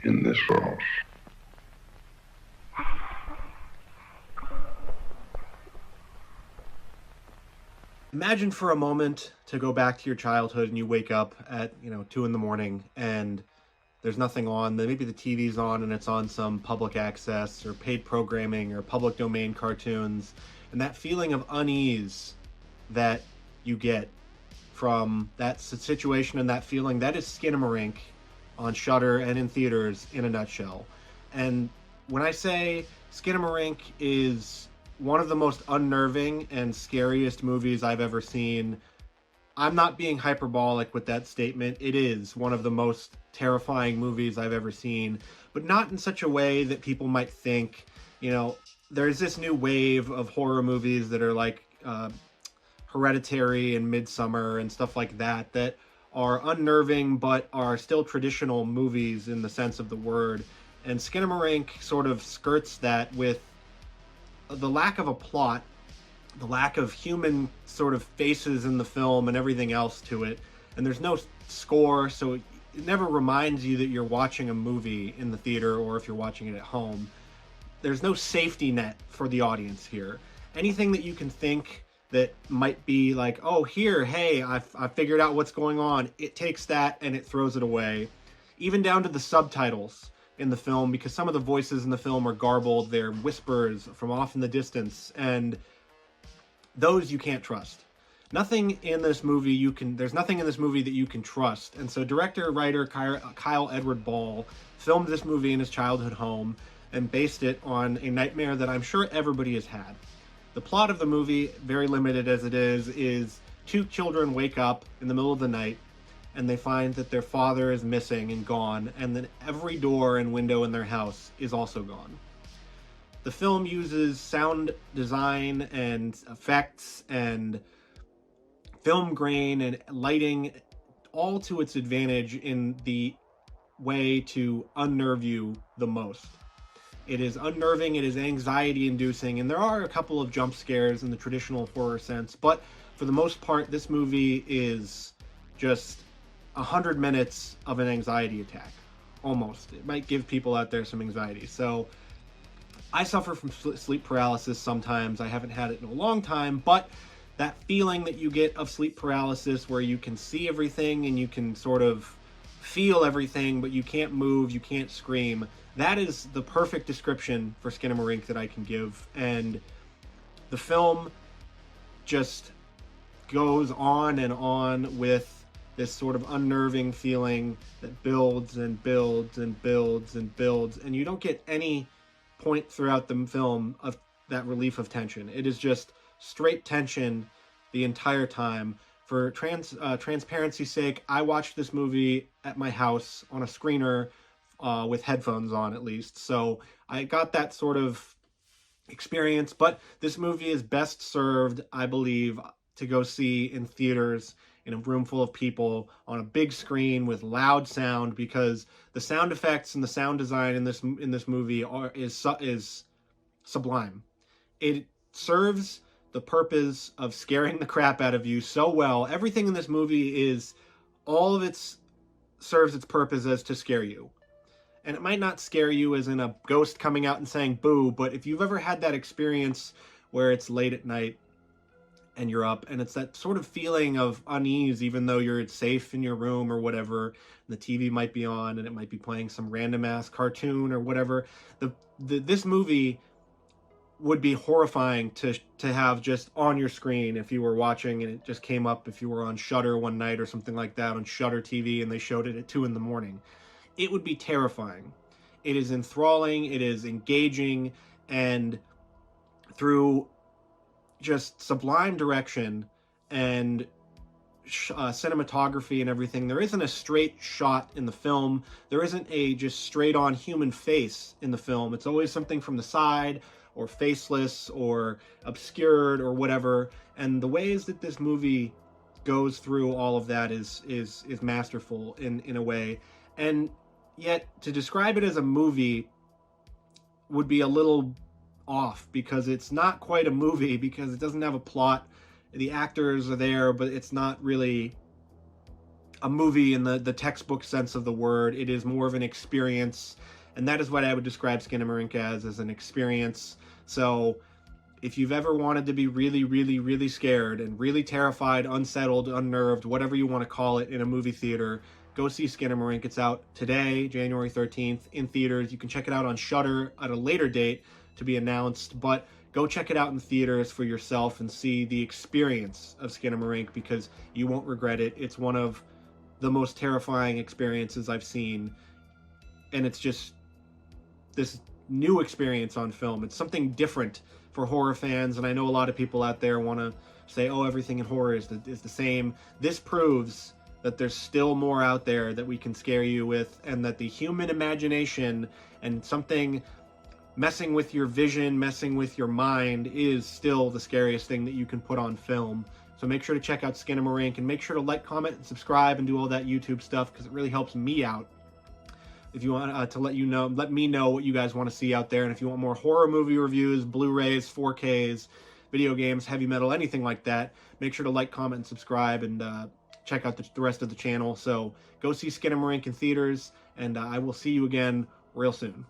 in this house. Imagine for a moment to go back to your childhood and you wake up at, 2 in the morning and there's nothing on. Maybe the TV's on and it's on some public access or paid programming or public domain cartoons. And that feeling of unease that you get from that situation and that feeling, that is Skinamarink on Shudder and in theaters in a nutshell. And when I say Skinamarink is one of the most unnerving and scariest movies I've ever seen, I'm not being hyperbolic with that statement. It is one of the most terrifying movies I've ever seen, but not in such a way that people might think. There's this new wave of horror movies that are like Hereditary and Midsummer and stuff like that, that are unnerving but are still traditional movies in the sense of the word. And Skinamarink sort of skirts that with the lack of a plot, the lack of human sort of faces in the film and everything else to it. And there's no score, so it never reminds you that you're watching a movie in the theater or if you're watching it at home. There's no safety net for the audience here. Anything that you can think that might be like, oh, hey, I figured out what's going on, it takes that and it throws it away. Even down to the subtitles in the film, because some of the voices in the film are garbled, they're whispers from off in the distance, and those you can't trust. There's nothing in this movie that you can trust. And so writer Kyle Edward Ball filmed this movie in his childhood home and based it on a nightmare that I'm sure everybody has had. The plot of the movie, very limited as it is two children wake up in the middle of the night and they find that their father is missing and gone, and then every door and window in their house is also gone. The film uses sound design and effects and film grain and lighting all to its advantage in the way to unnerve you the most. It is unnerving, it is anxiety-inducing, and there are a couple of jump scares in the traditional horror sense, but for the most part, this movie is just 100 minutes of an anxiety attack. Almost. It might give people out there some anxiety. So I suffer from sleep paralysis sometimes. I haven't had it in a long time, but that feeling that you get of sleep paralysis where you can see everything and you can sort of feel everything, but you can't move, you can't scream, that is the perfect description for Skinamarink that I can give. And the film just goes on and on with this sort of unnerving feeling that builds and builds and builds and builds, and you don't get any point throughout the film of that relief of tension. It is just straight tension the entire time. For transparency's sake, I watched this movie at my house on a screener with headphones on, at least, so I got that sort of experience. But this movie is best served, I believe, to go see in theaters, in a room full of people, on a big screen with loud sound, because the sound effects and the sound design in this movie is sublime. It serves the purpose of scaring the crap out of you so well. Everything in this movie serves its purpose as to scare you. And it might not scare you as in a ghost coming out and saying boo, but if you've ever had that experience where it's late at night and you're up, and it's that sort of feeling of unease, even though you're safe in your room or whatever, and the TV might be on and it might be playing some random ass cartoon or whatever. This movie would be horrifying to have just on your screen if you were watching and it just came up if you were on Shudder one night or something like that, on Shudder TV, and they showed it at 2 in the morning. It would be terrifying. It is enthralling, it is engaging, and through just sublime direction and cinematography and everything, there isn't a straight shot in the film. There isn't a just straight on human face in the film. It's always something from the side or faceless or obscured or whatever. And the ways that this movie goes through all of that is masterful in a way. And yet to describe it as a movie would be a little off, because it's not quite a movie, because it doesn't have a plot. The actors are there, but it's not really a movie in the textbook sense of the word. It is more of an experience, and that is what I would describe Skinamarink as an experience. So if you've ever wanted to be really, really, really scared and really terrified, unsettled, unnerved, whatever you want to call it, in a movie theater, go see Skinamarink. It's out today, January 13th, in theaters. You can check it out on Shudder at a later date to be announced, but go check it out in theaters for yourself and see the experience of Skinamarink, because you won't regret it. It's one of the most terrifying experiences I've seen, and it's just this new experience on film. It's something different for horror fans, and I know a lot of people out there want to say, oh, everything in horror is the same. This proves that there's still more out there that we can scare you with, and that the human imagination and something messing with your vision, messing with your mind, is still the scariest thing that you can put on film. So make sure to check out Skinamarink, and make sure to like, comment, and subscribe, and do all that YouTube stuff, because it really helps me out. If you want to let me know what you guys want to see out there, and if you want more horror movie reviews, Blu-rays, 4Ks, video games, heavy metal, anything like that, make sure to like, comment, and subscribe, and check out the rest of the channel. So go see Skinamarink in theaters, and I will see you again real soon.